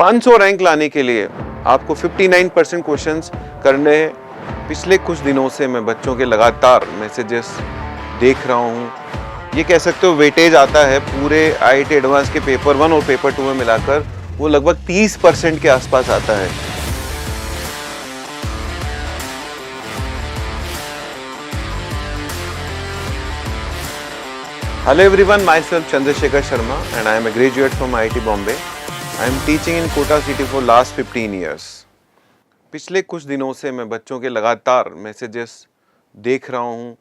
500 rank लाने के लिए आपको 59% क्वेश्चंस करने हैं। पिछले कुछ दिनों से मैं बच्चों के लगातार मैसेजेस देख रहा हूँ। ये कह सकते हो वेटेज आता है पूरे IIT एडवांस के पेपर 1 और पेपर 2 में मिलाकर, वो लगभग 30% के आसपास आता है। Hello everyone, myself Chandrasekhar Sharma and I am a graduate from IIT Bombay. I am teaching in Kota city for last 15 years. पिछले कुछ दिनों से मैं बच्चों के लगातार मैसेजेस देख रहा हूँ।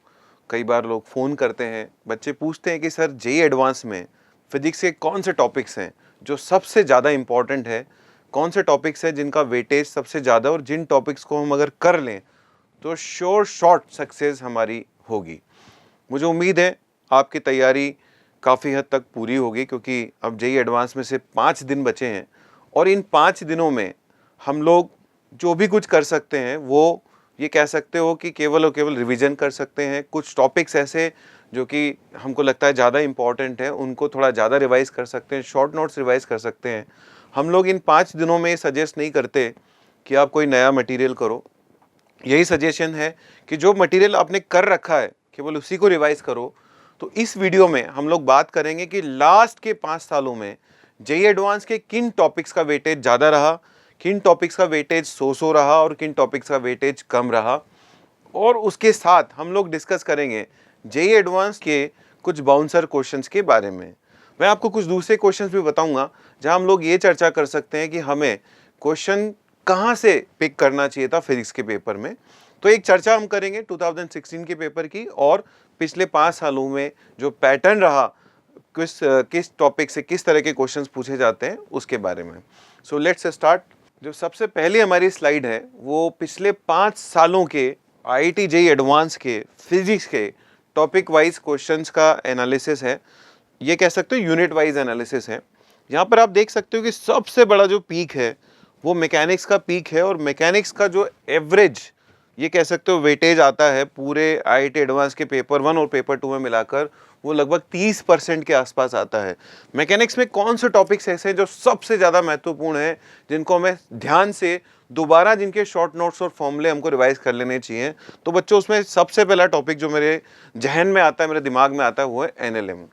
कई बार लोग फ़ोन करते हैं, बच्चे पूछते हैं कि सर JEE एडवांस में फिजिक्स के कौन से टॉपिक्स हैं जो सबसे ज़्यादा इम्पॉर्टेंट है, कौन से टॉपिक्स हैं जिनका वेटेज सबसे ज़्यादा, और जिन टॉपिक्स को हम अगर कर लें तो श्योर शॉर्ट सक्सेस हमारी होगी। मुझे उम्मीद है आपकी तैयारी काफ़ी हद तक पूरी होगी, क्योंकि अब JEE एडवांस में से 5 दिन बचे हैं और इन 5 दिनों में हम लोग जो भी कुछ कर सकते हैं वो ये कह सकते हो कि केवल और केवल रिवीजन कर सकते हैं। कुछ टॉपिक्स ऐसे जो कि हमको लगता है ज़्यादा इम्पॉर्टेंट है उनको थोड़ा ज़्यादा रिवाइज़ कर सकते हैं, शॉर्ट नोट्स रिवाइज़ कर सकते हैं। हम लोग इन 5 दिनों में सजेस्ट नहीं करते कि आप कोई नया मटीरियल करो। यही सजेशन है कि जो मटीरियल आपने कर रखा है केवल उसी को रिवाइज़ करो। तो इस वीडियो में हम लोग बात करेंगे कि लास्ट के 5 सालों में JEE एडवांस के किन टॉपिक्स का वेटेज ज़्यादा रहा, किन टॉपिक्स का वेटेज सो रहा और किन टॉपिक्स का वेटेज कम रहा। और उसके साथ हम लोग डिस्कस करेंगे JEE एडवांस के कुछ बाउंसर क्वेश्चंस के बारे में। मैं आपको कुछ दूसरे क्वेश्चंस भी बताऊंगा जहां हम लोग ये चर्चा कर सकते हैं कि हमें क्वेश्चन कहां से पिक करना चाहिए था फिजिक्स के पेपर में। तो एक चर्चा हम करेंगे 2016 के पेपर की और पिछले 5 सालों में जो पैटर्न रहा, किस टॉपिक से किस तरह के क्वेश्चंस पूछे जाते हैं उसके बारे में। So let's start. जो सबसे पहले हमारी स्लाइड है वो पिछले 5 सालों के IIT JEE एडवांस के फिजिक्स के टॉपिक वाइज क्वेश्चंस का एनालिसिस है। ये कह सकते हो यूनिट वाइज एनालिसिस है। यहाँ पर आप देख सकते हो कि सबसे बड़ा जो पीक है वो मैकेनिक्स का पीक है, और मैकेनिक्स का जो एवरेज ये कह सकते हो वेटेज आता है पूरे IIT एडवांस के पेपर 1 और पेपर 2 में मिलाकर, वो लगभग 30% के आसपास आता है। मैकेनिक्स में कौन से टॉपिक्स ऐसे हैं जो सबसे ज़्यादा महत्वपूर्ण हैं, जिनको हमें ध्यान से दोबारा जिनके शॉर्ट नोट्स और फॉर्मूले हमको रिवाइज कर लेने चाहिए। तो बच्चों उसमें सबसे पहला टॉपिक जो मेरे जहन में आता है, मेरे दिमाग में आता है, वो है NLM।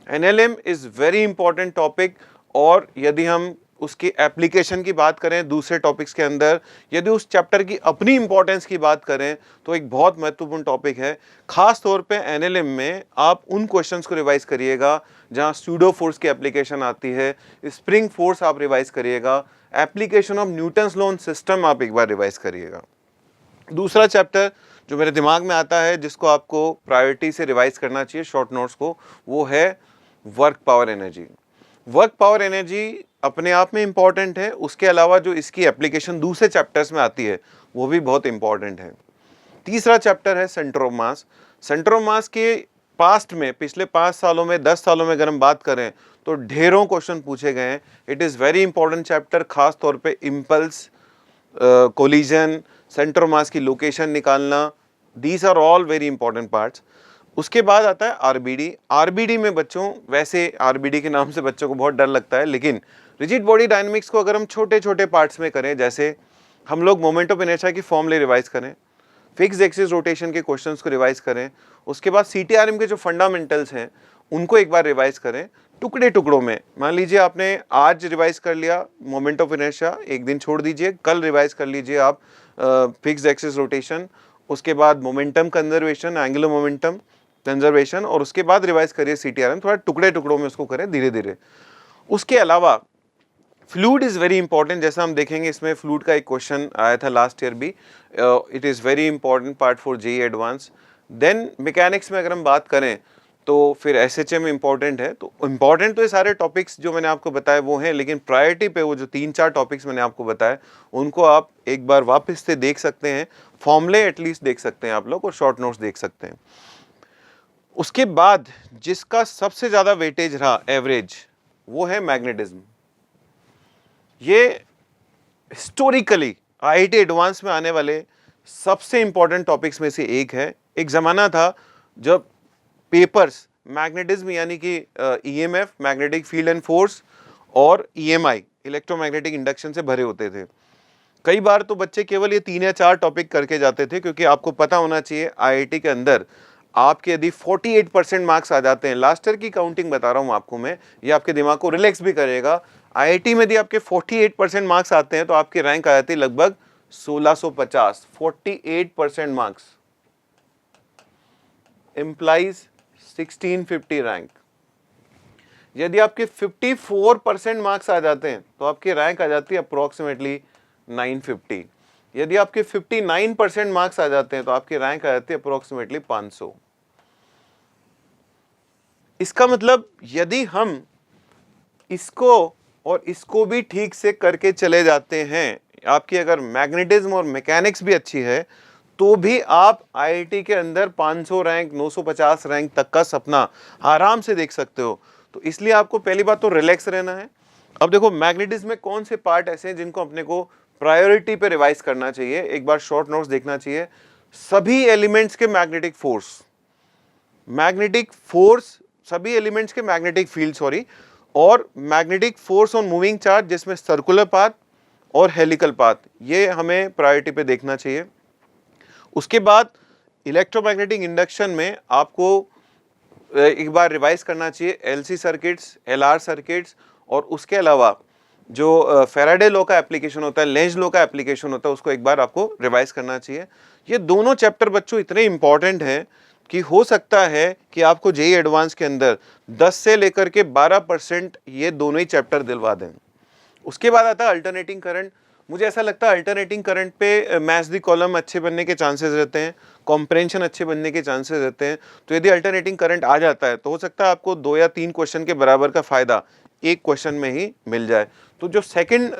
NLM is very important topic, और यदि हम उसकी एप्लीकेशन की बात करें दूसरे टॉपिक्स के अंदर, यदि उस चैप्टर की अपनी इंपॉर्टेंस की बात करें तो एक बहुत महत्वपूर्ण टॉपिक है। खास तौर पे NLM में आप उन क्वेश्चंस को रिवाइज करिएगा जहां स्यूडो फोर्स की एप्लीकेशन आती है, स्प्रिंग फोर्स आप रिवाइज करिएगा, application of Newton's law on system आप एक बार रिवाइज करिएगा। दूसरा चैप्टर जो मेरे दिमाग में आता है जिसको आपको प्रायोरिटी से रिवाइज करना चाहिए शॉर्ट नोट्स को, वो है work power energy. Work power energy अपने आप में इम्पॉर्टेंट है, उसके अलावा जो इसकी एप्लीकेशन दूसरे चैप्टर्स में आती है वो भी बहुत इम्पॉर्टेंट है। तीसरा चैप्टर है centre of mass. Centre of मास के पास्ट में पिछले 5 सालों में 10 सालों में अगर हम बात करें तो ढेरों क्वेश्चन पूछे गए हैं। It is very important chapter, खास तौर पे impulse, collision, centre of mass की लोकेशन निकालना, these are all very important parts. उसके बाद आता है आरबीडी। आरबीडी में बच्चों, वैसे आरबीडी के नाम से बच्चों को बहुत डर लगता है, लेकिन रिजिड बॉडी डायनेमिक्स को अगर हम छोटे छोटे पार्ट्स में करें, जैसे हम लोग मोमेंट ऑफ इनर्शिया की फॉर्मूले रिवाइज करें, फिक्स एक्सिस रोटेशन के क्वेश्चंस को रिवाइज करें, उसके बाद CTRM के जो फंडामेंटल्स हैं उनको एक बार रिवाइज करें टुकड़े टुकड़ों में। मान लीजिए आपने आज रिवाइज कर लिया मोमेंट ऑफ इनर्शिया, एक दिन छोड़ दीजिए, कल रिवाइज कर लीजिए आप फिक्स एक्सिस रोटेशन, उसके बाद momentum conservation, angular momentum conservation, और उसके बाद रिवाइज करिए CTRM। थोड़ा टुकड़े टुकड़ों में उसको करें धीरे धीरे। उसके अलावा फ्लूइड इज़ वेरी इंपॉर्टेंट, जैसा हम देखेंगे इसमें फ्लूइड का एक क्वेश्चन आया था लास्ट ईयर भी। It is very important part for JEE advance. Then mechanics में अगर हम बात करें तो फिर SHM इंपॉर्टेंट है। तो इम्पॉर्टेंट तो ये सारे टॉपिक्स जो मैंने आपको बताए वो हैं, लेकिन प्रायोरिटी पे वो जो 3-4 टॉपिक्स मैंने आपको बताए उनको आप एक बार वापस से देख सकते हैं, फॉर्मूले एटलीस्ट देख सकते हैं आप लोग, और शॉर्ट नोट्स देख सकते हैं। उसके बाद जिसका सबसे ज़्यादा वेटेज रहा एवरेज, वो है मैग्नेटिज्म। ये हिस्टोरिकली IIT एडवांस में आने वाले सबसे इंपॉर्टेंट टॉपिक्स में से एक है। एक ज़माना था जब पेपर्स मैग्नेटिज्म यानी कि EMF, magnetic field and force, और EMI इलेक्ट्रोमैग्नेटिक इंडक्शन से भरे होते थे। कई बार तो बच्चे केवल ये 3 या 4 टॉपिक करके जाते थे, क्योंकि आपको पता होना चाहिए आईआईटी के अंदर आपके यदि 48% मार्क्स आ जाते हैं, लास्ट ईयर की काउंटिंग बता रहा हूं आपको मैं, ये आपके दिमाग को रिलैक्स भी करेगा। आईआईटी में यदि आपके 48% मार्क्स आते हैं तो आपकी रैंक आ जाती है लगभग 1650। 48% मार्क्स implies 1650 रैंक। यदि आपके 54% मार्क्स आ जाते हैं तो आपकी रैंक आ जाती है अप्रोक्सीमेटली 950। यदि आपके 59% मार्क्स आ जाते हैं तो आपकी रैंक आ जाती है अप्रोक्सीमेटली 500। इसका मतलब यदि हम इसको और इसको भी ठीक से करके चले जाते हैं, आपकी अगर मैग्नेटिज्म और मैकेनिक्स भी अच्छी है, तो भी आप आईआईटी के अंदर 500 रैंक 950 रैंक तक का सपना आराम से देख सकते हो। तो इसलिए आपको पहली बात तो रिलैक्स रहना है। अब देखो मैग्नेटिज्म में कौन से पार्ट ऐसे हैं जिनको अपने को प्रायोरिटी पे रिवाइज करना चाहिए, एक बार शॉर्ट नोट्स देखना चाहिए। सभी एलिमेंट्स के मैग्नेटिक फोर्स, सभी एलिमेंट्स के मैग्नेटिक फील्ड सॉरी, और magnetic force on moving charge जिसमें सर्कुलर पाथ और हेलिकल पाथ, ये हमें प्रायोरिटी पे देखना चाहिए। उसके बाद इलेक्ट्रोमैग्नेटिक इंडक्शन में आपको एक बार रिवाइज करना चाहिए एलसी सर्किट्स, एलआर सर्किट्स, और उसके अलावा जो फैराडे लॉ का एप्लीकेशन होता है, लेंज लॉ का एप्लीकेशन होता है, उसको एक बार आपको रिवाइज करना चाहिए। ये दोनों चैप्टर बच्चों इतने इंपॉर्टेंट हैं कि हो सकता है कि आपको जेईई एडवांस के अंदर 10 से लेकर के 12% ये दोनों ही चैप्टर दिलवा दें। उसके बाद आता है अल्टरनेटिंग करंट। मुझे ऐसा लगता है अल्टरनेटिंग करंट पे मैथ्स दी कॉलम अच्छे बनने के चांसेस रहते हैं, कॉम्प्रेंशन अच्छे बनने के चांसेस रहते हैं। तो यदि अल्टरनेटिंग करंट आ जाता है तो हो सकता है आपको 2 या 3 क्वेश्चन के बराबर का फायदा एक क्वेश्चन में ही मिल जाए। तो जो सेकंड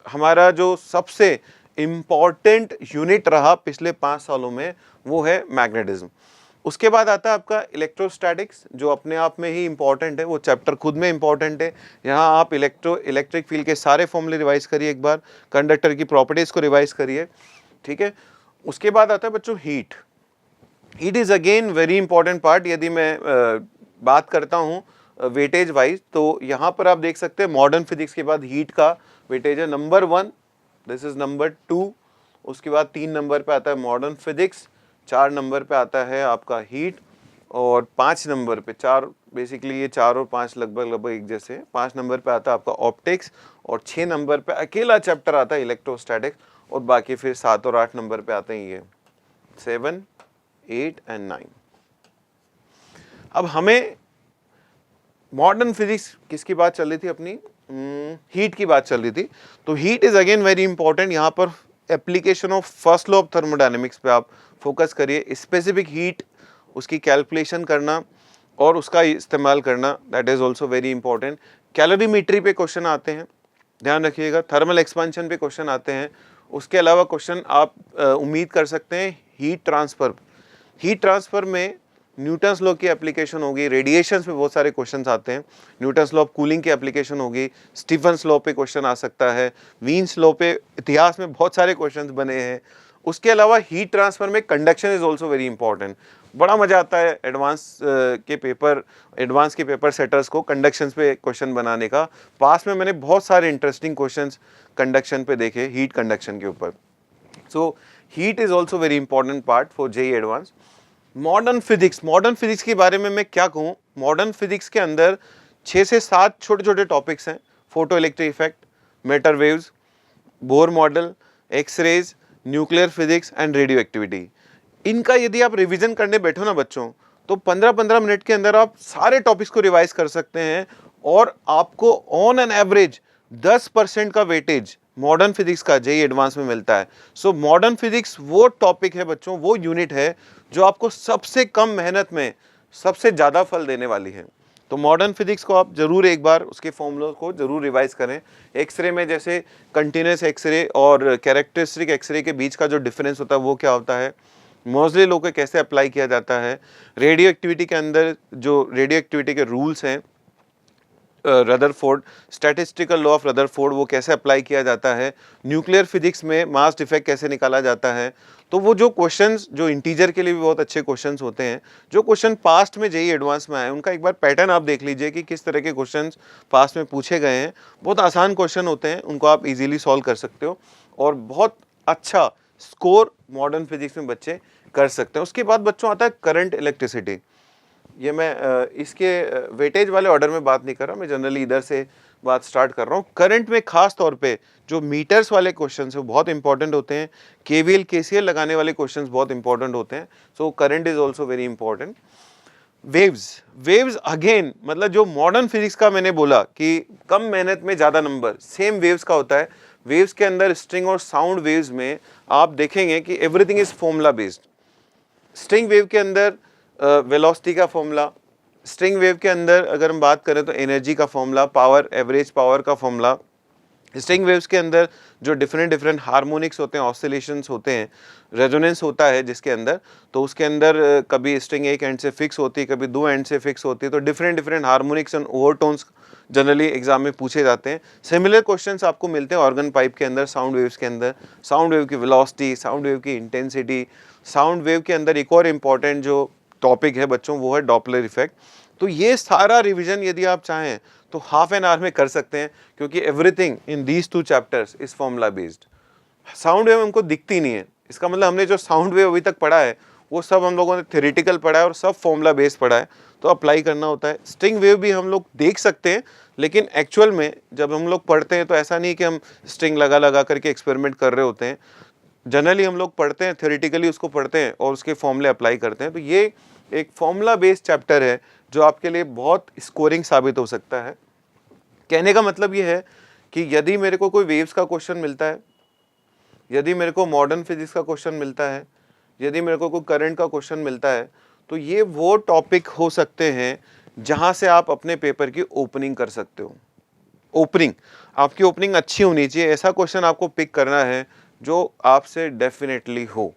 हमारा जो सबसे इम्पॉर्टेंट यूनिट रहा पिछले 5 सालों में वो है मैग्नेटिज्म। उसके बाद आता है आपका इलेक्ट्रोस्टैटिक्स, जो अपने आप में ही इंपॉर्टेंट है, वो चैप्टर खुद में इंपॉर्टेंट है। यहाँ आप इलेक्ट्रिक फील्ड के सारे फॉर्मूले रिवाइज करिए, एक बार कंडक्टर की प्रॉपर्टीज को रिवाइज करिए, ठीक है। उसके बाद आता है बच्चों heat is again very important part. यदि मैं बात करता हूँ वेटेज वाइज, तो यहाँ पर आप देख सकते हैं मॉडर्न फिजिक्स के बाद हीट का वेटेज है नंबर 1, दिस इज नंबर 2। उसके बाद 3 नंबर पे आता है मॉडर्न फिजिक्स, 4 नंबर पे आता है आपका हीट, और 5 नंबर पे, 4 बेसिकली ये 4 और 5 लगभग एक जैसे, 5 नंबर पे आता है आपका ऑप्टिक्स, और 6 नंबर पे अकेला चैप्टर आता है इलेक्ट्रोस्टैटिक्स, और बाकी फिर 7 और 8 नंबर पे आते हैं ये 7, 8 एंड 9। अब हमें मॉडर्न फिजिक्स किसकी बात चल रही थी अपनी, हीट की बात चल रही थी। तो heat is again very important. यहाँ पर application of first law of thermodynamics पे आप फोकस करिए। स्पेसिफिक हीट, उसकी कैलकुलेशन करना और उसका इस्तेमाल करना, that is also very important. Calorimetry पे क्वेश्चन आते हैं, ध्यान रखिएगा। थर्मल एक्सपेंशन पे क्वेश्चन आते हैं। उसके अलावा क्वेश्चन आप उम्मीद कर सकते हैं हीट ट्रांसफर। हीट ट्रांसफर में न्यूटन्स लॉ की एप्लीकेशन होगी, रेडिएशंस पे बहुत सारे क्वेश्चंस आते हैं। न्यूटन्स लॉ ऑफ कूलिंग की एप्लीकेशन होगी, स्टीफन्स लॉ पे क्वेश्चन आ सकता है, वीन्स लॉ पे इतिहास में बहुत सारे क्वेश्चंस बने हैं। उसके अलावा हीट ट्रांसफर में conduction is also very important. बड़ा मजा आता है एडवांस के पेपर सेटर्स को कंडक्शन पे क्वेश्चन बनाने का। पास में मैंने बहुत सारे इंटरेस्टिंग क्वेश्चंस कंडक्शन पे देखे, हीट कंडक्शन के ऊपर। So heat is also very important part for JEE advance. Modern physics के बारे में मैं क्या कहूँ, मॉडर्न फिजिक्स के अंदर 6 से 7 छोटे छोटे टॉपिक्स हैं। Photoelectric effect, matter waves, Bohr model, X-rays, nuclear physics and radioactivity. इनका यदि आप रिवीजन करने बैठो ना बच्चों, तो 15-15 मिनट के अंदर आप सारे टॉपिक्स को रिवाइज कर सकते हैं, और आपको ऑन एन एवरेज 10% का वेटेज मॉडर्न फिजिक्स का जेईई एडवांस में मिलता है। सो मॉडर्न फिजिक्स वो टॉपिक है बच्चों, वो यूनिट है जो आपको सबसे कम मेहनत में सबसे ज़्यादा फल देने वाली है। तो मॉडर्न फिजिक्स को आप जरूर एक बार उसके फॉर्मूलों को जरूर रिवाइज करें। एक्सरे में जैसे कंटिन्यूस एक्सरे और कैरेक्टरिस्टिक एक्सरे के बीच का जो डिफरेंस होता है वो क्या होता है, मोज़ले लॉ को कैसे अप्लाई किया जाता है, रेडियो एक्टिविटी के अंदर जो रेडियो एक्टिविटी के रूल्स हैं, Rutherford, statistical law of Rutherford वो कैसे अप्लाई किया जाता है, न्यूक्लियर फिजिक्स में मास डिफेक्ट कैसे निकाला जाता है। तो वो जो क्वेश्चंस जो इंटीजर के लिए भी बहुत अच्छे क्वेश्चंस होते हैं, जो क्वेश्चन पास्ट में जेईई एडवांस में आए, उनका एक बार पैटर्न आप देख लीजिए कि किस तरह के क्वेश्चंस पास्ट में पूछे गए हैं। बहुत आसान क्वेश्चन होते हैं, उनको आप इजीली सॉल्व कर सकते हो और बहुत अच्छा स्कोर मॉडर्न फिजिक्स में बच्चे कर सकते हैं। उसके बाद बच्चों आता है करंट इलेक्ट्रिसिटी। ये मैं इसके वेटेज वाले ऑर्डर में बात नहीं कर रहा, मैं जनरली इधर से बात स्टार्ट कर रहा हूँ। करंट में खास तौर पे जो मीटर्स वाले क्वेश्चंस है वो बहुत इंपॉर्टेंट होते हैं। केवीएल केसीएल लगाने वाले क्वेश्चंस बहुत इंपॉर्टेंट होते हैं। So current is also very important. Waves again, मतलब जो मॉडर्न फिजिक्स का मैंने बोला कि कम मेहनत में ज्यादा नंबर, सेम वेव्स का होता है। वेव्स के अंदर स्ट्रिंग और साउंड वेव्स में आप देखेंगे कि everything is formula based. String wave के अंदर वेलोसिटी का फॉर्मूला, स्ट्रिंग वेव के अंदर अगर हम बात करें तो एनर्जी का फॉर्मूला, पावर, एवरेज पावर का फॉर्मूला। स्ट्रिंग वेव्स के अंदर जो डिफरेंट हार्मोनिक्स होते हैं, ऑसिलेशंस होते हैं, रेजोनेंस होता है जिसके अंदर, तो उसके अंदर कभी स्ट्रिंग एक एंड से फिक्स होती है, कभी दो एंड से फिक्स होती है। तो different harmonics and overtones generally exam में पूछे जाते हैं। सिमिलर क्वेश्चंस आपको मिलते हैं ऑर्गन पाइप के अंदर, साउंड वेव्स के अंदर, साउंड वेव की वेलोसिटी, साउंड वेव की इंटेंसिटी। साउंड वेव के अंदर एक और इम्पॉर्टेंट जो टॉपिक है बच्चों वो है डॉपलर इफेक्ट। तो ये सारा रिवीजन यदि आप चाहें तो हाफ एन आवर में कर सकते हैं, क्योंकि everything in these 2 chapters is formula based. Sound wave हमको दिखती नहीं है, इसका मतलब हमने जो साउंड वेव अभी तक पढ़ा है वो सब हम लोगों ने थ्योरेटिकल पढ़ा है और सब फॉर्मूला बेस्ड पढ़ा है, तो अप्लाई करना होता है। स्ट्रिंग वेव भी हम लोग देख सकते हैं, लेकिन एक्चुअल में जब हम लोग पढ़ते हैं तो ऐसा नहीं कि हम स्ट्रिंग लगा करके एक्सपेरिमेंट कर रहे होते हैं। जनरली हम लोग पढ़ते हैं, थ्योरेटिकली उसको पढ़ते हैं और उसके फॉर्मूले अप्लाई करते हैं। तो ये एक फॉर्मूला बेस्ड चैप्टर है जो आपके लिए बहुत स्कोरिंग साबित हो सकता है। कहने का मतलब ये है कि यदि मेरे को कोई वेव्स का क्वेश्चन मिलता है, यदि मेरे को मॉडर्न फिजिक्स का क्वेश्चन मिलता है, यदि मेरे को कोई करंट का क्वेश्चन मिलता है, तो ये वो टॉपिक हो सकते हैं जहां से आप अपने पेपर की ओपनिंग कर सकते हो। ओपनिंग, आपकी ओपनिंग अच्छी होनी चाहिए। ऐसा क्वेश्चन आपको पिक करना है जो आपसे डेफिनेटली हो।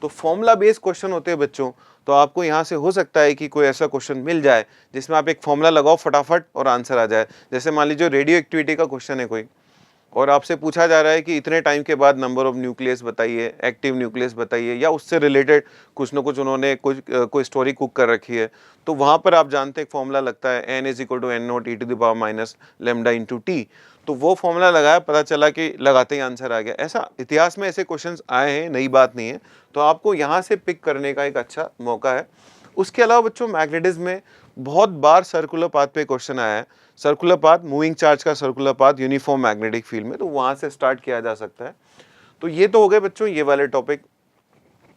तो फॉर्मूला बेस्ड क्वेश्चन होते हैं बच्चों, तो आपको यहाँ से हो सकता है कि कोई ऐसा क्वेश्चन मिल जाए जिसमें आप एक फॉर्मूला लगाओ फटाफट और आंसर आ जाए। जैसे मान लीजिए रेडियो एक्टिविटी का क्वेश्चन है कोई, और आपसे पूछा जा रहा है कि इतने टाइम के बाद नंबर ऑफ न्यूक्लियस बताइए, एक्टिव न्यूक्लियस बताइए, या उससे रिलेटेड कुछ ना कुछ उन्होंने कोई स्टोरी कुक कर रखी है, तो वहाँ पर आप जानते हैं फॉर्मूला लगता है n = n0 e⁻ λ/t। तो वो फॉर्मूला लगाया, पता चला कि लगाते ही आंसर आ गया। ऐसा इतिहास में ऐसे क्वेश्चंस आए हैं, नई बात नहीं है। तो आपको यहाँ से पिक करने का एक अच्छा मौका है। उसके अलावा बच्चों मैग्नेटिज्म में बहुत बार सर्कुलर पाथ पे क्वेश्चन आया है। सर्कुलर पाथ, मूविंग चार्ज का circular path uniform magnetic field में, तो वहाँ से स्टार्ट किया जा सकता है। तो ये तो हो गए बच्चों ये वाले टॉपिक।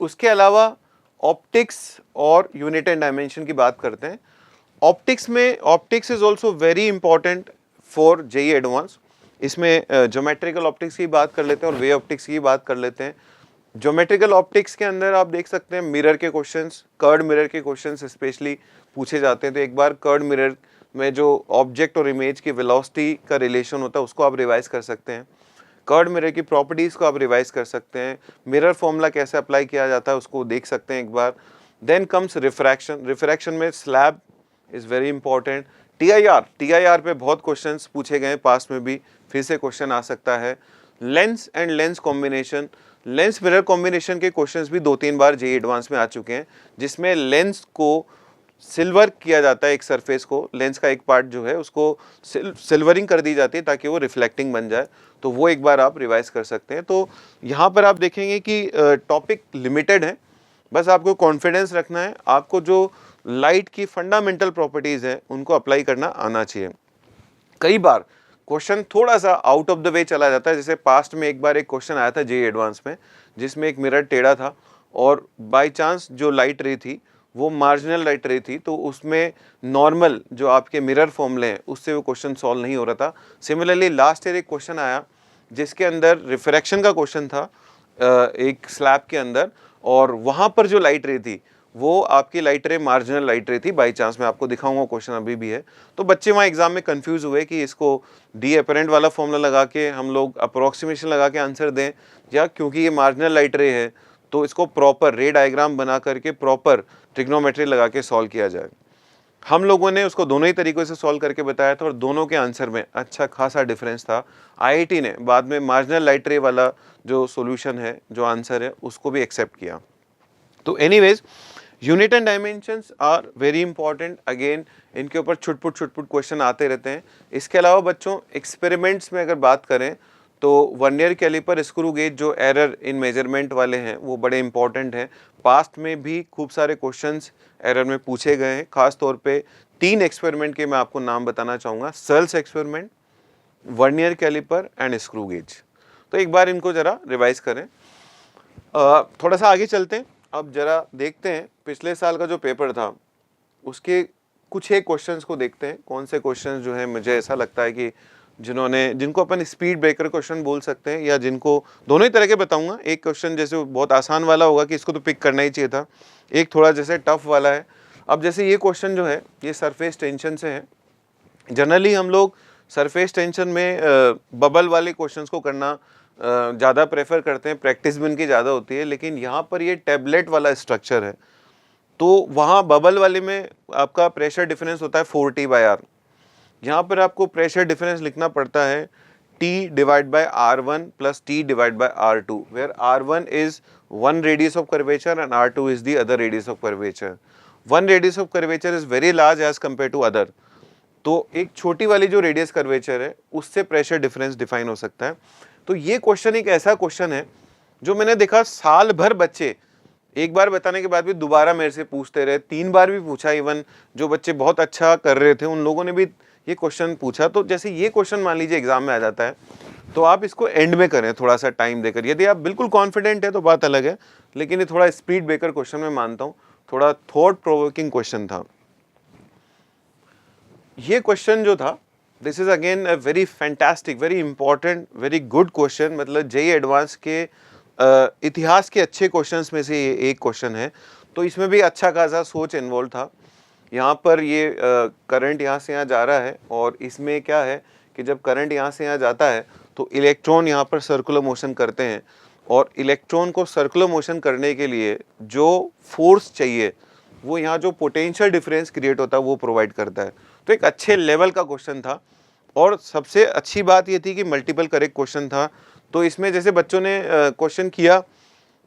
उसके अलावा ऑप्टिक्स और यूनिट एंड डायमेंशन की बात करते हैं। ऑप्टिक्स में, optics is also very important for JEE advance. इसमें ज्योमेट्रिकल ऑप्टिक्स की बात कर लेते हैं और वे ऑप्टिक्स की बात कर लेते हैं। ज्योमेट्रिकल ऑप्टिक्स के अंदर आप देख सकते हैं मिरर के क्वेश्चंस, कर्ड मिरर के क्वेश्चंस स्पेशली पूछे जाते हैं। तो एक बार कर्ड मिरर में जो ऑब्जेक्ट और इमेज की वेलोसिटी का रिलेशन होता है उसको आप रिवाइज कर सकते हैं। कर्ड मिरर की प्रॉपर्टीज को आप रिवाइज कर सकते हैं। मिरर फॉर्मूला कैसे अप्लाई किया जाता है उसको देख सकते हैं एक बार। Then comes refraction. रिफ्रैक्शन में slab is very important. TIR पे बहुत क्वेश्चंस पूछे गए, पास्ट में भी फिर से क्वेश्चन आ सकता है। Lens and lens combination, lens mirror combination के क्वेश्चंस भी 2-3 बार जेईई एडवांस में आ चुके हैं, जिसमें लेंस को सिल्वर किया जाता है, एक सरफेस को, लेंस का एक पार्ट जो है उसको सिल्वरिंग कर दी जाती है ताकि वो रिफ्लेक्टिंग बन जाए। तो वो एक बार आप रिवाइज कर सकते हैं। तो यहाँ पर आप देखेंगे कि टॉपिक लिमिटेड है, बस आपको कॉन्फिडेंस रखना है। आपको जो लाइट की फंडामेंटल प्रॉपर्टीज है उनको अप्लाई करना आना चाहिए। कई बार क्वेश्चन थोड़ा सा आउट ऑफ द वे चला जाता है। जैसे पास्ट में एक बार एक क्वेश्चन आया था जेईई एडवांस में, जिसमें एक मिरर टेढ़ा था और बाय चांस जो लाइट रे थी वो मार्जिनल लाइट रे थी, तो उसमें नॉर्मल जो आपके मिरर फॉर्मूले हैं उससे वो क्वेश्चन सॉल्व नहीं हो रहा था। सिमिलरली लास्ट ईयर एक क्वेश्चन आया जिसके अंदर रिफ्रैक्शन का क्वेश्चन था एक स्लैब के अंदर, और वहाँ पर जो लाइट रे थी वो आपकी लाइट रे मार्जिनल लाइट रे थी। बाई चांस मैं आपको दिखाऊंगा, क्वेश्चन अभी भी है। तो बच्चे वहाँ एग्जाम में कंफ्यूज हुए कि इसको डी अपरेंट वाला फॉर्मूला लगा के हम लोग अप्रोक्सीमेशन लगा के आंसर दें, या क्योंकि ये मार्जिनल लाइट रे है तो इसको प्रॉपर रे डायग्राम बना करके प्रॉपर ट्रिग्नोमेट्री लगा के सॉल्व किया जाए। हम लोगों ने उसको दोनों ही तरीकों से सॉल्व करके बताया था और दोनों के आंसर में अच्छा खासा डिफरेंस था। आईआईटी ने बाद में मार्जिनल लाइट रे वाला जो सॉल्यूशन है, जो आंसर है, उसको भी एक्सेप्ट किया। तो anyways, unit and dimensions are very important. Again इनके ऊपर छुटपुट क्वेश्चन आते रहते हैं। इसके अलावा बच्चों, एक्सपेरिमेंट्स में अगर बात करें तो वर्नियर कैलिपर, स्क्रू गेज जो एरर इन मेजरमेंट वाले हैं वो बड़े इंपॉर्टेंट हैं। पास्ट में भी खूब सारे क्वेश्चंस एरर में पूछे गए हैं। खास तौर पे 3 एक्सपेरिमेंट के मैं आपको नाम बताना चाहूँगा, Searle's experiment, vernier calliper and screw gauge. तो एक बार इनको ज़रा रिवाइज करें। थोड़ा सा आगे चलते हैं। अब ज़रा देखते हैं पिछले साल का जो पेपर था उसके कुछ एक क्वेश्चंस को देखते हैं। कौन से क्वेश्चंस जो हैं मुझे ऐसा लगता है कि जिनको अपन स्पीड ब्रेकर क्वेश्चन बोल सकते हैं, या जिनको दोनों ही तरह के बताऊंगा। एक क्वेश्चन जैसे बहुत आसान वाला होगा कि इसको तो पिक करना ही चाहिए था, एक थोड़ा जैसे टफ वाला है। अब जैसे ये क्वेश्चन जो है ये सरफेस टेंशन से है। जनरली हम लोग सरफेस टेंशन में बबल वाले क्वेश्चंस को करना ज़्यादा प्रेफर करते हैं, प्रैक्टिस भी उनकी ज़्यादा होती है। लेकिन यहाँ पर ये टैबलेट वाला स्ट्रक्चर है, तो वहाँ बबल वाले में आपका प्रेशर डिफरेंस होता है 4T/R। यहाँ पर आपको प्रेशर डिफरेंस लिखना पड़ता है T/R1 + T/R2, where R1 is one radius of curvature and R2 is the other radius of curvature. One radius of curvature is very large as compared to other. तो एक छोटी वाली जो रेडियस कर्वेचर है उससे प्रेशर डिफरेंस डिफाइन हो सकता है। तो ये क्वेश्चन एक ऐसा क्वेश्चन है जो मैंने देखा साल भर बच्चे एक बार बताने के बाद भी दोबारा मेरे से पूछते रहे, 3 बार भी पूछा। इवन जो बच्चे बहुत अच्छा कर रहे थे उन लोगों ने भी ये क्वेश्चन पूछा। तो जैसे ये क्वेश्चन मान लीजिए एग्जाम में आ जाता है तो आप इसको एंड में करें, थोड़ा सा टाइम देकर। यदि आप बिल्कुल कॉन्फिडेंट है तो बात अलग है, लेकिन ये थोड़ा स्पीड ब्रेकर क्वेश्चन मैं मानता हूँ, थोड़ा थॉट प्रोवोकिंग क्वेश्चन था। ये क्वेश्चन जो था, this is again a very fantastic, very important, very good question. मतलब जेईई एडवांस के इतिहास के अच्छे क्वेश्चंस में से ये एक क्वेश्चन है। तो इसमें भी अच्छा खासा सोच इन्वॉल्व था। यहाँ पर ये करंट यहाँ से यहाँ जा रहा है और इसमें क्या है कि जब करंट यहाँ से यहाँ जाता है तो इलेक्ट्रॉन यहाँ पर सर्कुलर मोशन करते हैं, और इलेक्ट्रॉन को सर्कुलर मोशन करने के लिए जो फोर्स चाहिए वो यहाँ जो पोटेंशियल डिफरेंस क्रिएट होता है वो प्रोवाइड करता है। तो एक अच्छे लेवल का क्वेश्चन था, और सबसे अच्छी बात ये थी कि मल्टीपल करेक्ट क्वेश्चन था। तो इसमें जैसे बच्चों ने क्वेश्चन किया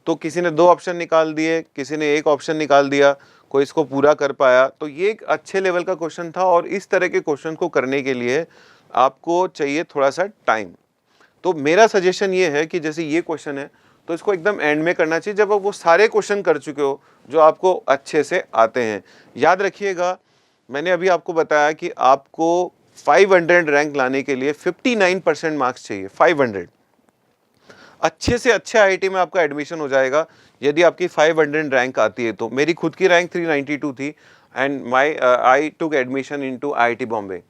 तो किसी ने 2 ऑप्शन निकाल दिए, किसी ने 1 ऑप्शन निकाल दिया, कोई इसको पूरा कर पाया। तो ये एक अच्छे लेवल का क्वेश्चन था, और इस तरह के क्वेश्चन को करने के लिए आपको चाहिए थोड़ा सा टाइम। तो मेरा सजेशन ये है कि जैसे ये क्वेश्चन है तो इसको एकदम एंड में करना चाहिए, जब आप वो सारे क्वेश्चन कर चुके हो जो आपको अच्छे से आते हैं। याद रखिएगा, मैंने अभी आपको बताया कि आपको 500 रैंक लाने के लिए 59% मार्क्स चाहिए। 500 अच्छे से अच्छे आईआईटी में आपका एडमिशन हो जाएगा यदि आपकी 500 रैंक आती है। तो मेरी खुद की रैंक 392 थी, and I took admission into IIT Bombay.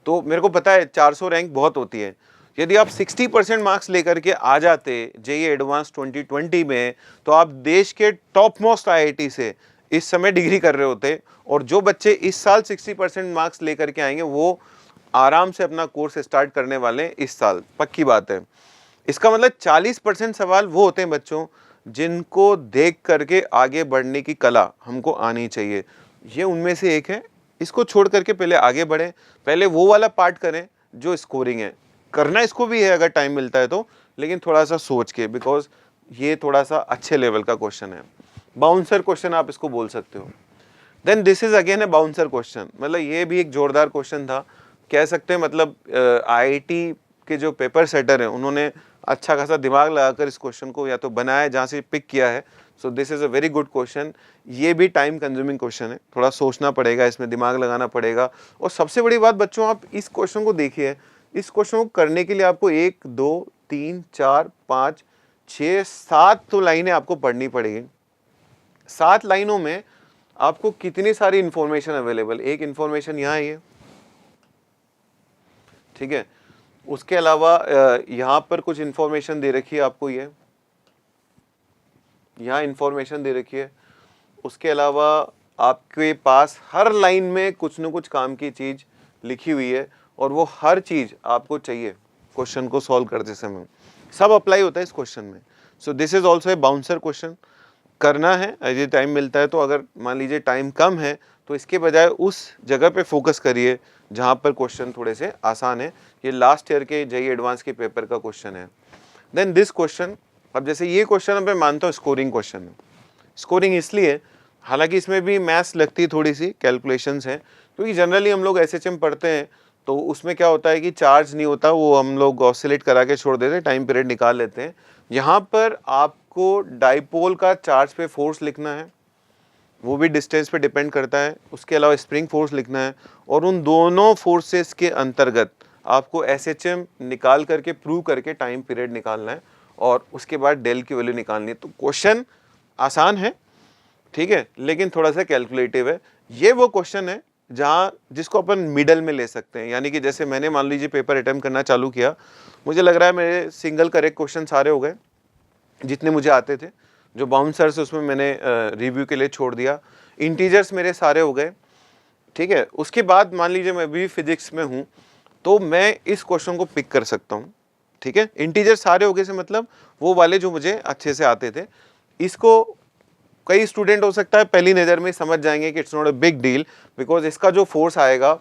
तो मेरे को पता है 400 रैंक बहुत होती है। यदि आप 60% मार्क्स लेकर के आ जाते जेईई एडवांस 2020 में, तो आप देश के टॉप मोस्ट आईआईटी से इस समय डिग्री कर रहे होते। और जो बच्चे इस साल 60% मार्क्स लेकर के आएंगे वो आराम से अपना कोर्स स्टार्ट करने वाले हैं इस साल, पक्की बात है। इसका मतलब 40% सवाल वो होते हैं बच्चों जिनको देख करके आगे बढ़ने की कला हमको आनी चाहिए। ये उनमें से एक है। इसको छोड़ करके पहले आगे बढ़ें, पहले वो वाला पार्ट करें जो स्कोरिंग है। करना इसको भी है अगर टाइम मिलता है तो, लेकिन थोड़ा सा सोच के, बिकॉज ये थोड़ा सा अच्छे लेवल का क्वेश्चन है। बाउंसर क्वेश्चन आप इसको बोल सकते हो। Then this is again a bouncer question. मतलब ये भी एक जोरदार क्वेश्चन था, कह सकते हैं। मतलब आईआईटी के जो पेपर सेटर हैं उन्होंने अच्छा खासा दिमाग लगाकर इस क्वेश्चन को या तो बनाया, जहाँ से पिक किया है। So this is a very good question. ये भी टाइम कंज्यूमिंग क्वेश्चन है, थोड़ा सोचना पड़ेगा, इसमें दिमाग लगाना पड़ेगा। और सबसे बड़ी बात बच्चों, आप इस क्वेश्चन को देखिए, इस क्वेश्चन को करने के लिए आपको 1 2 3 4 5 6 7 तो लाइनें आपको पढ़नी पड़ेगी। 7 लाइनों में आपको कितनी सारी इंफॉर्मेशन अवेलेबल। एक इंफॉर्मेशन यहाँ है, ठीक है। उसके अलावा यहाँ पर कुछ इंफॉर्मेशन दे रखी है आपको, ये यहाँ इंफॉर्मेशन दे रखी है। उसके अलावा आपके पास हर लाइन में कुछ न कुछ काम की चीज़ लिखी हुई है, और वो हर चीज़ आपको चाहिए क्वेश्चन को सॉल्व करते समय। सब अप्लाई होता है इस क्वेश्चन में। सो this is also a bouncer question. करना है यदि टाइम मिलता है तो। अगर मान लीजिए टाइम कम है तो इसके बजाय उस जगह पे फोकस करिए जहाँ पर क्वेश्चन थोड़े से आसान है। ये लास्ट ईयर के जेईई एडवांस के पेपर का क्वेश्चन है। देन दिस क्वेश्चन, अब जैसे ये क्वेश्चन मैं मानता हूँ स्कोरिंग क्वेश्चन है। स्कोरिंग इसलिए, हालांकि इसमें भी मैथ्स लगती है, थोड़ी सी कैलकुलेशंस हैं, क्योंकि जनरली हम लोग एसएचएम पढ़ते हैं तो उसमें क्या होता है कि चार्ज नहीं होता, वो हम लोग ऑसिलेट करा के छोड़ देते हैं, टाइम पीरियड निकाल लेते हैं। यहाँ पर आपको डाइपोल का चार्ज पे फोर्स लिखना है, वो भी डिस्टेंस पे डिपेंड करता है। उसके अलावा स्प्रिंग फोर्स लिखना है, और उन दोनों फोर्सेस के अंतर्गत आपको एसएचएम निकाल करके प्रूव करके टाइम पीरियड निकालना है, और उसके बाद डेल की वैल्यू निकालनी है। तो क्वेश्चन आसान है, ठीक है, लेकिन थोड़ा सा कैलकुलेटिव है। ये वो क्वेश्चन है जहाँ जिसको अपन मिडल में ले सकते हैं, यानी कि जैसे मैंने मान लीजिए पेपर अटेम्प्ट करना चालू किया, मुझे लग रहा है मेरे सिंगल करेक्ट क्वेश्चन सारे हो गए जितने मुझे आते थे। जो बाउंसर्स उसमें मैंने रिव्यू के लिए छोड़ दिया। इंटीजर्स मेरे सारे हो गए, ठीक है। उसके बाद मान लीजिए मैं भी फिजिक्स में हूँ, तो मैं इस क्वेश्चन को पिक कर सकता हूँ, ठीक है। इंटीजर सारे हो गए से मतलब वो वाले जो मुझे अच्छे से आते थे। इसको कई स्टूडेंट हो सकता है पहली नज़र में समझ जाएंगे कि it's not a big deal, because इसका जो फोर्स आएगा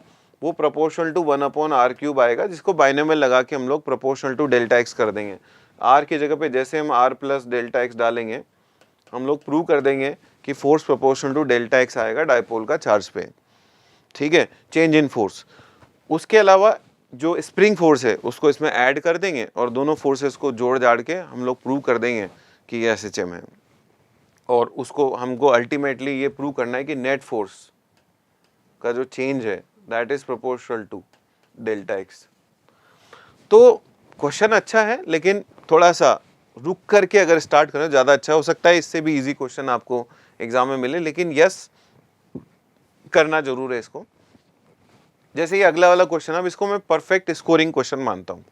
वो प्रोपोर्शनल टू 1/r³ आएगा, जिसको बाइनोमियल लगा के हम लोग प्रोपोर्शनल टू डेल्टा एक्स कर देंगे। r की जगह पे जैसे हम r + डेल्टा एक्स डालेंगे, हम लोग प्रूव कर देंगे कि force proportional to delta x आएगा डाइपोल का चार्ज पे, ठीक है, चेंज इन फोर्स। उसके अलावा जो स्प्रिंग फोर्स है उसको इसमें ऐड कर देंगे, और दोनों फोर्सेस को जोड़ जाड़ के हम लोग प्रूव कर देंगे कि ये एसएचएम है। और उसको हमको अल्टीमेटली ये प्रूव करना है कि नेट फोर्स का जो चेंज है that is proportional to delta x. तो क्वेश्चन अच्छा है, लेकिन थोड़ा सा रुक करके अगर स्टार्ट करें ज़्यादा अच्छा हो सकता है। इससे भी इजी क्वेश्चन आपको एग्जाम में मिले, लेकिन यस करना जरूर है इसको। जैसे ये अगला वाला क्वेश्चन, अब इसको मैं परफेक्ट स्कोरिंग क्वेश्चन मानता हूँ।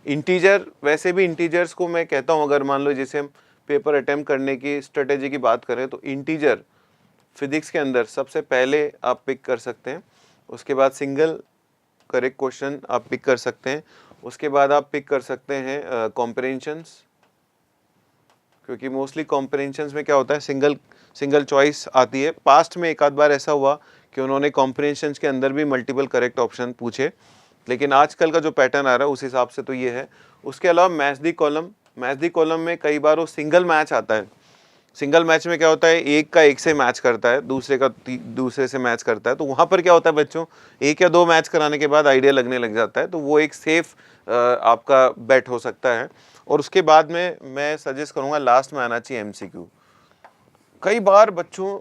इंटीजर, वैसे भी इंटीजर्स को मैं कहता हूँ, अगर मान लो जैसे हम पेपर अटेम्प्ट करने की स्ट्रेटेजी की बात करें तो इंटीजर फिजिक्स के अंदर सबसे पहले आप पिक कर सकते हैं। उसके बाद सिंगल करेक्ट क्वेश्चन आप पिक कर सकते हैं। उसके बाद आप पिक कर सकते हैं कॉम्प्रिहेंशंस, क्योंकि मोस्टली कॉम्प्रिहेंशंस में क्या होता है, सिंगल चॉइस आती है। पास्ट में एक आध बार ऐसा हुआ कि उन्होंने कॉम्प्रिहेंशंस के अंदर भी मल्टीपल करेक्ट ऑप्शन पूछे, लेकिन आजकल का जो पैटर्न आ रहा है उस हिसाब से तो ये है। उसके अलावा मैच दी कॉलम में कई बार वो सिंगल मैच आता है। सिंगल मैच में क्या होता है, एक का एक से मैच करता है, दूसरे का दूसरे से मैच करता है। तो वहाँ पर क्या होता है बच्चों, एक या दो मैच कराने के बाद आइडिया लगने लग जाता है, तो वो एक सेफ आपका बेट हो सकता है। और उसके बाद में मैं सजेस्ट करूँगा लास्ट में आना चाहिए एमसीक्यू। कई बार बच्चों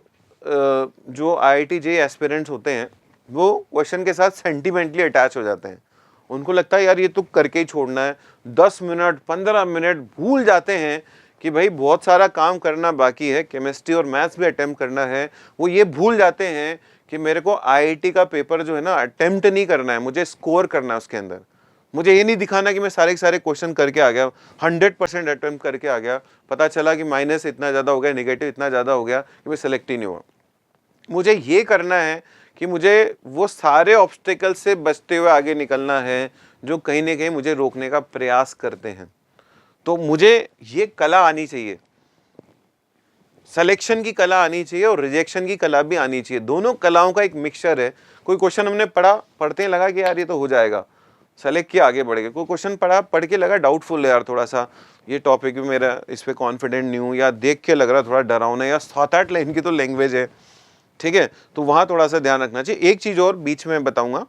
जो IIT JEE एस्पिरेंट्स होते हैं वो क्वेश्चन के साथ सेंटिमेंटली अटैच हो जाते हैं। उनको लगता है यार ये तो करके ही छोड़ना है, 10 मिनट 15 मिनट भूल जाते हैं कि भाई बहुत सारा काम करना बाकी है, केमिस्ट्री और मैथ्स भी अटेम्प्ट करना है। वो ये भूल जाते हैं कि मेरे को IIT का पेपर जो है ना अटेम्प्ट नहीं करना है, मुझे स्कोर करना है उसके अंदर। मुझे ये नहीं दिखाना कि मैं सारे के सारे क्वेश्चन करके आ गया, 100% अटेम्प्ट करके आ गया, पता चला कि माइनस इतना ज़्यादा हो गया, नेगेटिव इतना ज़्यादा हो गया कि मैं सेलेक्ट ही नहीं हुआ। मुझे ये करना है कि मुझे वो सारे ऑब्स्टेकल से बचते हुए आगे निकलना है जो कहीं ना कहीं मुझे रोकने का प्रयास करते हैं। तो मुझे ये कला आनी चाहिए, सिलेक्शन की कला आनी चाहिए और रिजेक्शन की कला भी आनी चाहिए। दोनों कलाओं का एक मिक्सचर है। कोई क्वेश्चन हमने पढ़ा, पढ़ते ही लगा कि यार ये तो हो जाएगा, सेलेक्ट किया, आगे बढ़ गए। कोई क्वेश्चन पढ़ा, पढ़ के लगा डाउटफुल है यार, थोड़ा सा ये टॉपिक भी मेरा इस पे कॉन्फिडेंट नहीं हूँ, या देख के लग रहा थोड़ा डरावना, या 7-8 लाइन की तो लैंग्वेज है, ठीक है, तो वहाँ थोड़ा सा ध्यान रखना चाहिए। एक चीज़ और बीच में बताऊँगा,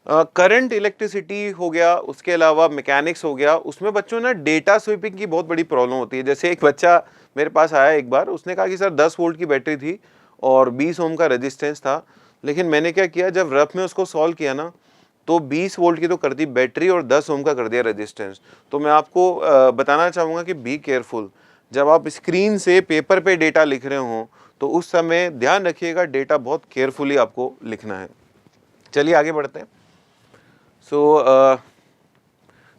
करंट इलेक्ट्रिसिटी हो गया, उसके अलावा मैकेनिक्स हो गया, उसमें बच्चों ना डेटा स्वीपिंग की बहुत बड़ी प्रॉब्लम होती है। जैसे एक बच्चा मेरे पास आया एक बार, उसने कहा कि सर 10 वोल्ट की बैटरी थी और 20 ओम का रेजिस्टेंस था, लेकिन मैंने क्या किया, जब रफ में उसको सॉल्व किया ना तो 20 वोल्ट की तो कर दी बैटरी और 10 ओम का कर दिया रेजिस्टेंस। तो मैं आपको बताना चाहूँगा कि बी केयरफुल, जब आप स्क्रीन से पेपर पे डेटा लिख रहे हो तो उस समय ध्यान रखिएगा, डेटा बहुत केयरफुली आपको लिखना है। चलिए आगे बढ़ते हैं। So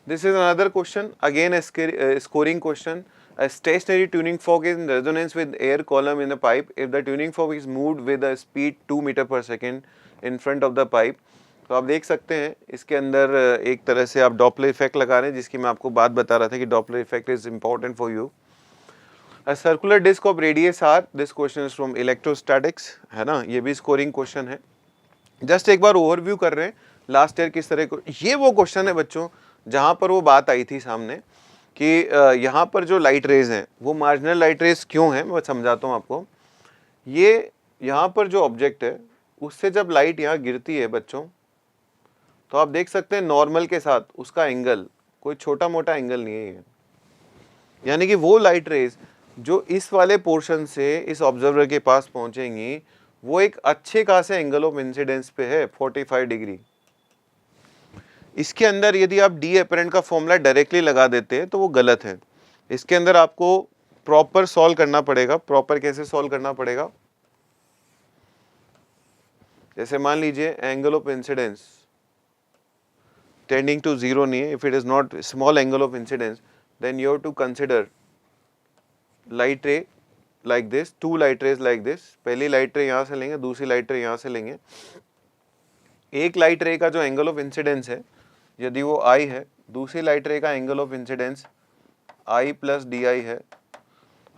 this is another question, again a scoring question. A stationary tuning fork is in resonance with air column in the pipe if the tuning fork is moved with a speed 2 meter per second in front of the pipe. तो आप देख सकते हैं इसके अंदर एक तरह से आप डॉपलर इफेक्ट लगा रहे हैं, जिसकी मैं आपको बात बता रहा था कि Doppler effect is important for you. A circular disc of radius r, this question is from electrostatics, है ना, ये भी स्कोरिंग क्वेश्चन है। जस्ट एक बार ओवरव्यू कर रहे हैं लास्ट ईयर किस तरह को, ये वो क्वेश्चन है बच्चों जहां पर वो बात आई थी सामने कि यहाँ पर जो लाइट रेज हैं वो मार्जिनल लाइट रेज क्यों है, मैं समझाता हूँ आपको। ये यहाँ पर जो ऑब्जेक्ट है उससे जब लाइट यहाँ गिरती है बच्चों, तो आप देख सकते हैं नॉर्मल के साथ उसका एंगल कोई छोटा मोटा एंगल नहीं है, यानी कि वो लाइट रेज जो इस वाले पोर्शन से इस ऑब्जर्वर के पास पहुंचेंगी वो एक अच्छे खासे एंगल ऑफ इंसिडेंस पे है 45 डिग्री। इसके अंदर यदि आप डी एपरेंट का फॉर्मूला डायरेक्टली लगा देते हैं तो वो गलत है। इसके अंदर आपको प्रॉपर सॉल्व करना पड़ेगा। प्रॉपर कैसे सॉल्व करना पड़ेगा, जैसे मान लीजिए angle of incidence tending to zero नहीं है, if it is not small angle of incidence then you have to consider light ray like this, two light rays like this. पहली लाइट रे यहाँ से लेंगे, दूसरी लाइट रे यहाँ से लेंगे। एक लाइट रे का जो एंगल ऑफ इंसिडेंस है यदि वो आई है, दूसरी लाइट रे का angle of incidence I plus D I है।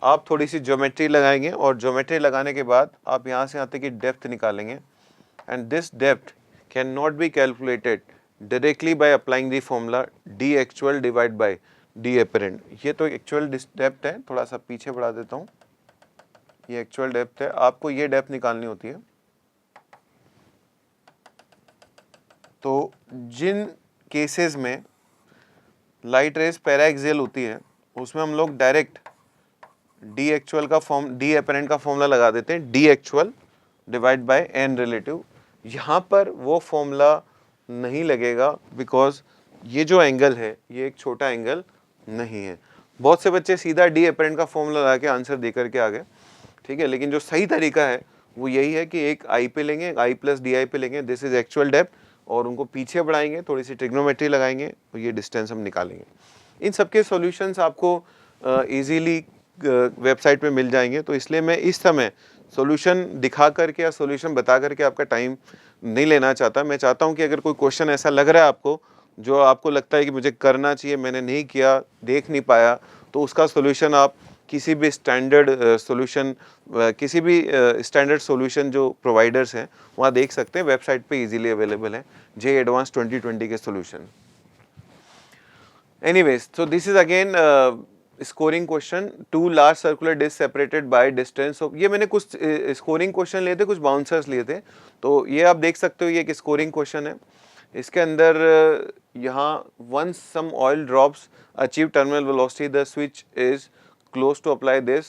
आप थोड़ी सी ज्योमेट्री लगाएंगे और ज्योमेट्री लगाने के बाद आप यहाँ से आते की डेप्थ निकालेंगे and this depth can not be calculated directly by applying the formula D actual divide bye D apparent. ये तो एक्चुअल डेप्थ है, थोड़ा सा पीछे बढ़ा देता हूँ, ये एक्चुअल डेप्थ है, आपको ये डेप्थ निकालनी होती है। तो जिन केसेस में लाइट रेज पैराएक्सियल होती है उसमें हम लोग डायरेक्ट डी एक्चुअल का डी एपरेंट का फॉर्मूला लगा देते हैं, D actual divide by N relative. यहाँ पर वो फॉर्मूला नहीं लगेगा बिकॉज ये जो एंगल है ये एक छोटा एंगल नहीं है। बहुत से बच्चे सीधा डी एपरेंट का फॉर्मूला लगा के आंसर दे करके आ गए, ठीक है, लेकिन जो सही तरीका है वो यही है कि एक आई पे लेंगे, आई प्लस डी आई पे लेंगे, दिस इज एक्चुअल डेप्थ, और उनको पीछे बढ़ाएंगे, थोड़ी सी ट्रिग्नोमेट्री लगाएंगे और ये डिस्टेंस हम निकालेंगे। इन सबके सॉल्यूशंस आपको इजीली वेबसाइट पे मिल जाएंगे। तो इसलिए मैं इस समय सॉल्यूशन दिखा करके या सॉल्यूशन बता करके आपका टाइम नहीं लेना चाहता। मैं चाहता हूँ कि अगर कोई क्वेश्चन ऐसा लग रहा है आपको जो आपको लगता है कि मुझे करना चाहिए, मैंने नहीं किया, देख नहीं पाया, तो उसका सॉल्यूशन आप किसी भी स्टैंडर्ड सॉल्यूशन किसी भी स्टैंडर्ड सॉल्यूशन जो प्रोवाइडर्स हैं वहाँ देख सकते हैं, वेबसाइट पे इजीली अवेलेबल है जे एडवांस 2020 के solution. Anyways, so this is again scoring question, two large circular disc separated by distance of, ये मैंने कुछ स्कोरिंग क्वेश्चन लिए थे, कुछ बाउंसर्स लिए थे, तो ये आप देख सकते हो ये एक स्कोरिंग क्वेश्चन है। इसके अंदर यहाँ once some oil drops achieve terminal velocity the switch is close to apply this,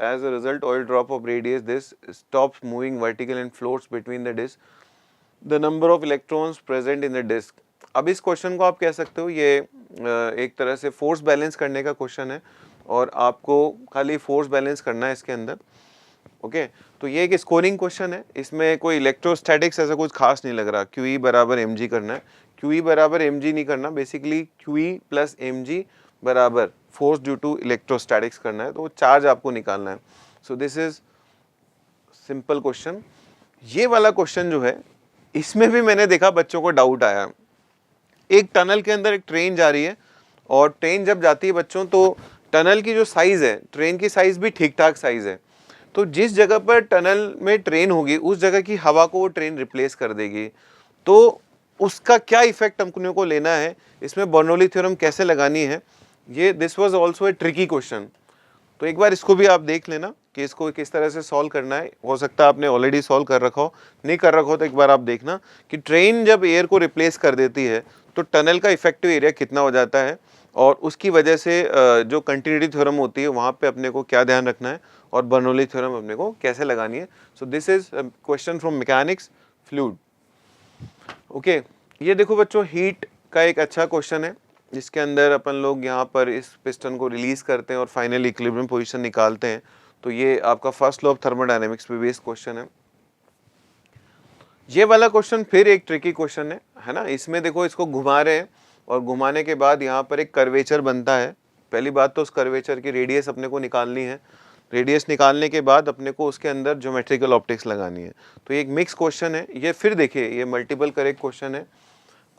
as a result oil drop of radius this stops moving vertical and floats between the disc, the number of electrons present in the disc। अब इस question को आप कह सकते हो ये एक तरह से फोर्स बैलेंस करने का क्वेश्चन है और आपको खाली फोर्स बैलेंस करना है इसके अंदर, ओके। तो ये एक स्कोरिंग क्वेश्चन है, इसमें कोई इलेक्ट्रोस्टैटिक्स ऐसा कुछ खास नहीं लग रहा। क्यू ई बराबर एम जी करना है, क्यू ई बराबर एम जी नहीं करना, basically Q E plus M G बराबर फोर्स ड्यू टू इलेक्ट्रोस्टैटिक्स करना है, तो वो चार्ज आपको निकालना है। सो दिस इज सिंपल क्वेश्चन। ये वाला क्वेश्चन जो है इसमें भी मैंने देखा बच्चों को डाउट आया। एक टनल के अंदर एक ट्रेन जा रही है और ट्रेन जब जाती है बच्चों तो टनल की जो साइज है, ट्रेन की साइज भी ठीक ठाक साइज है, तो जिस जगह पर टनल में ट्रेन होगी उस जगह की हवा को वो ट्रेन रिप्लेस कर देगी, तो उसका क्या इफेक्ट हमको को लेना है, इसमें बर्नौली थ्योरम कैसे लगानी है, ये this was also a tricky question. तो एक बार इसको भी आप देख लेना कि इसको किस तरह से सॉल्व करना है। हो सकता है आपने ऑलरेडी सॉल्व कर रखा हो, नहीं कर रखा हो तो एक बार आप देखना कि ट्रेन जब एयर को रिप्लेस कर देती है तो टनल का इफेक्टिव एरिया कितना हो जाता है और उसकी वजह से जो कंटिन्यूटी थ्योरम होती है वहाँ पे अपने को क्या ध्यान रखना है और बर्नौली थ्योरम अपने को कैसे लगानी है। सो this is question from mechanics fluid, okay. ये देखो बच्चों, हीट का एक अच्छा क्वेश्चन है जिसके अंदर अपन लोग यहाँ पर इस पिस्टन को रिलीज करते हैं और फाइनल इक्विलिब्रियम पोजीशन निकालते हैं। तो ये आपका फर्स्ट लॉ ऑफ थर्मोडायनेमिक्स पे बेस्ड क्वेश्चन है। ये वाला क्वेश्चन फिर एक ट्रिकी क्वेश्चन है ना। इसमें देखो इसको घुमा रहे हैं और घुमाने के बाद यहाँ पर एक कर्वेचर बनता है। पहली बात तो उस कर्वेचर की रेडियस अपने को निकालनी है, रेडियस निकालने के बाद अपने को उसके अंदर ज्योमेट्रिकल ऑप्टिक्स लगानी है। तो ये एक मिक्स क्वेश्चन है। ये फिर देखिए ये मल्टीपल करेक्ट क्वेश्चन है।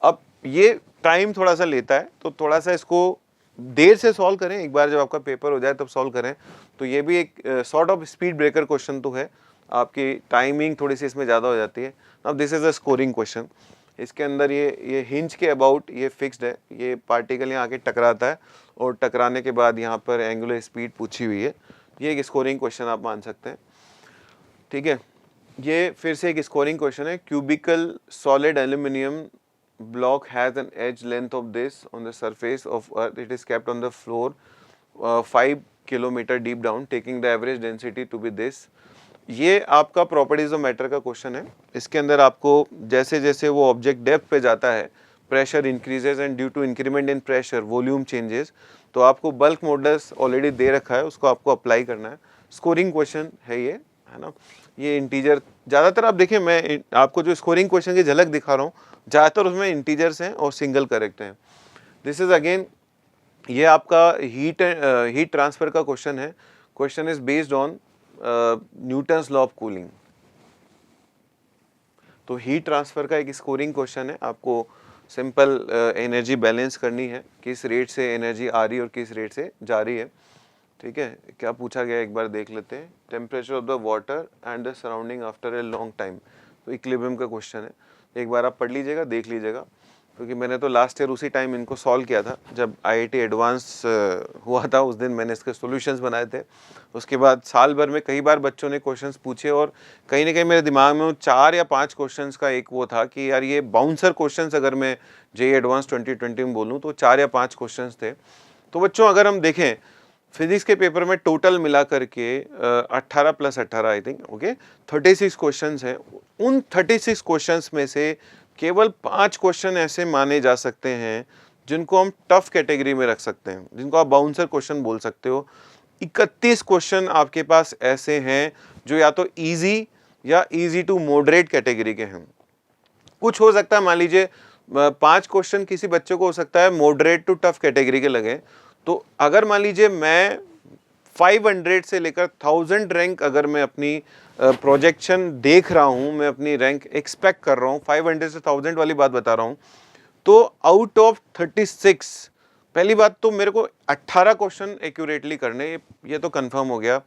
अब ये टाइम थोड़ा सा लेता है तो थोड़ा सा इसको देर से सॉल्व करें, एक बार जब आपका पेपर हो जाए तब सॉल्व करें। तो ये भी एक sort of speed breaker question तो है, आपकी टाइमिंग थोड़ी सी इसमें ज़्यादा हो जाती है। अब this is a scoring question. इसके अंदर ये हिंज के अबाउट ये फिक्स्ड है, ये पार्टिकल यहाँ आके टकराता है और टकराने के बाद यहाँ पर एंगुलर स्पीड पूछी हुई है। ये एक स्कोरिंग क्वेश्चन आप मान सकते हैं, ठीक है। ये फिर से एक स्कोरिंग क्वेश्चन है। Cubical solid aluminium block has an edge length of this on the surface of earth. It is kept on the floor 5 kilometer deep down, taking the average density to be this. ये आपका properties of matter का question है। इसके अंदर आपको जैसे जैसे वो ऑब्जेक्ट डेप्थ पे जाता है, pressure increases and due to increment in pressure volume changes. तो आपको बल्क मॉडल्स ऑलरेडी दे रखा है, उसको आपको अप्लाई करना है। स्कोरिंग क्वेश्चन है ये, है ना। ये इंटीजर ज़्यादातर आप देखिए, मैं आपको जो स्कोरिंग क्वेश्चन की झलक दिखा रहा हूँ, ज़्यादातर उसमें इंटीजर्स हैं और सिंगल करेक्ट हैं। दिस इज अगेन, ये आपका हीट ट्रांसफर का क्वेश्चन है। Question is based on Newton's law of cooling. तो हीट ट्रांसफर का एक स्कोरिंग क्वेश्चन है। आपको सिंपल एनर्जी बैलेंस करनी है, किस रेट से एनर्जी आ रही है और किस रेट से जा रही है, ठीक है। क्या पूछा गया एक बार देख लेते हैं। Temperature of the water and the surrounding after a long time. तो इक्विलिब्रियम का क्वेश्चन है, एक बार आप पढ़ लीजिएगा, देख लीजिएगा, क्योंकि मैंने तो लास्ट ईयर उसी टाइम इनको सॉल्व किया था जब आईआईटी एडवांस हुआ था, उस दिन मैंने इसके सॉल्यूशंस बनाए थे। उसके बाद साल भर में कई बार बच्चों ने क्वेश्चंस पूछे और कहीं ना कहीं मेरे दिमाग में 4 या 5 क्वेश्चंस का एक वो था कि यार ये बाउंसर क्वेश्चंस, अगर मैं जेईई एडवांस 2020 में बोलूँ तो 4 या 5 क्वेश्चंस थे। तो बच्चों अगर हम देखें फिजिक्स के पेपर में टोटल मिला करके 18 + 18 आई थिंक, ओके, 36 क्वेश्चंस हैं। उन 36 क्वेश्चंस में से केवल 5 क्वेश्चन ऐसे माने जा सकते हैं जिनको हम टफ कैटेगरी में रख सकते हैं, जिनको आप बाउंसर क्वेश्चन बोल सकते हो। 31 क्वेश्चन आपके पास ऐसे हैं जो या तो इजी या इजी टू मॉडरेट कैटेगरी के हैं। कुछ हो सकता है, मान लीजिए 5 क्वेश्चन किसी बच्चे को हो सकता है मॉडरेट टू टफ कैटेगरी के लगे। तो अगर मान लीजिए मैं 500 से लेकर 1000 रैंक अगर मैं अपनी प्रोजेक्शन देख रहा हूं, मैं अपनी रैंक एक्सपेक्ट कर रहा हूं, 500 से 1000 वाली बात बता रहा हूं, तो आउट ऑफ 36, पहली बात तो मेरे को 18 क्वेश्चन एक्यूरेटली करने, ये तो कंफर्म हो गया।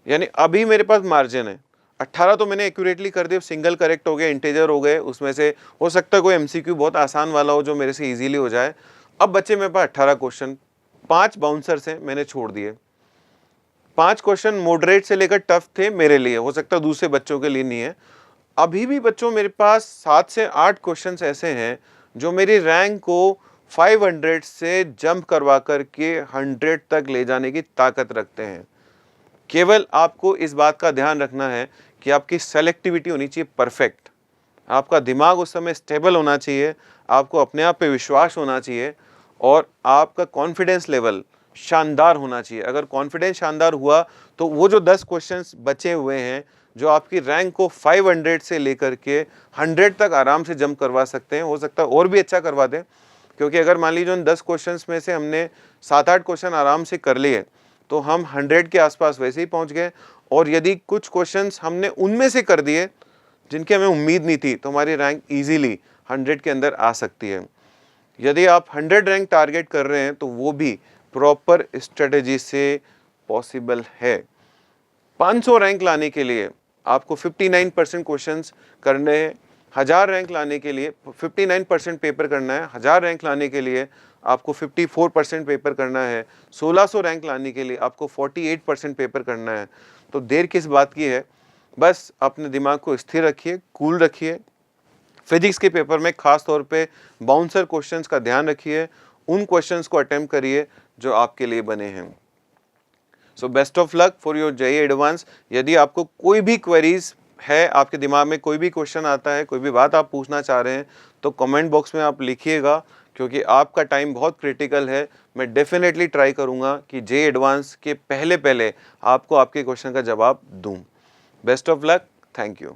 यानी अभी मेरे पास मार्जिन है, 18 तो मैंने एक्यूरेटली कर दिए, सिंगल करेक्ट हो गए, इंटीजर हो गए, उसमें से हो सकता है कोई एमसीक्यू बहुत आसान वाला हो जो मेरे से इजीली हो जाए। अब बच्चे मेरे पास 18 क्वेश्चन, 5 बाउंसर्स हैं, मैंने छोड़ दिए। 5 क्वेश्चन मॉडरेट से लेकर टफ थे मेरे लिए, हो सकता है दूसरे बच्चों के लिए नहीं है। अभी भी बच्चों मेरे पास 7 से 8 क्वेश्चंस ऐसे हैं जो मेरी रैंक को 500 से जंप करवा करके 100 तक ले जाने की ताकत रखते हैं। केवल आपको इस बात का ध्यान रखना है कि आपकी सेलेक्टिविटी होनी चाहिए परफेक्ट, आपका दिमाग उस समय स्टेबल होना चाहिए, आपको अपने आप पे विश्वास होना चाहिए और आपका कॉन्फिडेंस लेवल शानदार होना चाहिए। अगर कॉन्फिडेंस शानदार हुआ तो वो जो 10 क्वेश्चंस बचे हुए हैं जो आपकी रैंक को 500 से लेकर के 100 तक आराम से जंप करवा सकते हैं, हो सकता है और भी अच्छा करवा दें। क्योंकि अगर मान लीजिए उन 10 क्वेश्चंस में से हमने 7-8 क्वेश्चन आराम से कर लिए तो हम 100 के आसपास वैसे ही पहुंच गए। और यदि कुछ क्वेश्चंस हमने उनमें से कर दिए जिनकी हमें उम्मीद नहीं थी, तो हमारी रैंक ईजिली 100 के अंदर आ सकती है। यदि आप 100 रैंक टारगेट कर रहे हैं तो वो भी प्रॉपर स्ट्रेटेजी से पॉसिबल है। 500 रैंक लाने के लिए आपको 59% क्वेश्चंस करने हैं, 1000 रैंक लाने के लिए 59% पेपर करना है, 1000 रैंक लाने के लिए आपको 54% पेपर करना है, 1600 रैंक लाने के लिए आपको 48% पेपर करना है। तो देर किस बात की है, बस अपने दिमाग को स्थिर रखिए, कूल रखिए। फिजिक्स के पेपर में खास तौर पे बाउंसर क्वेश्चंस का ध्यान रखिए, उन क्वेश्चंस को अटेम्प्ट करिए जो आपके लिए बने हैं। So best of luck for your JEE advance. यदि आपको कोई भी क्वेरीज है, आपके दिमाग में कोई भी क्वेश्चन आता है, कोई भी बात आप पूछना चाह रहे हैं, तो कमेंट बॉक्स में आप लिखिएगा, क्योंकि आपका टाइम बहुत क्रिटिकल है। मैं डेफिनेटली ट्राई करूंगा कि जेईई एडवांस के पहले आपको आपके क्वेश्चन का जवाब दूं। Best of luck, thank you.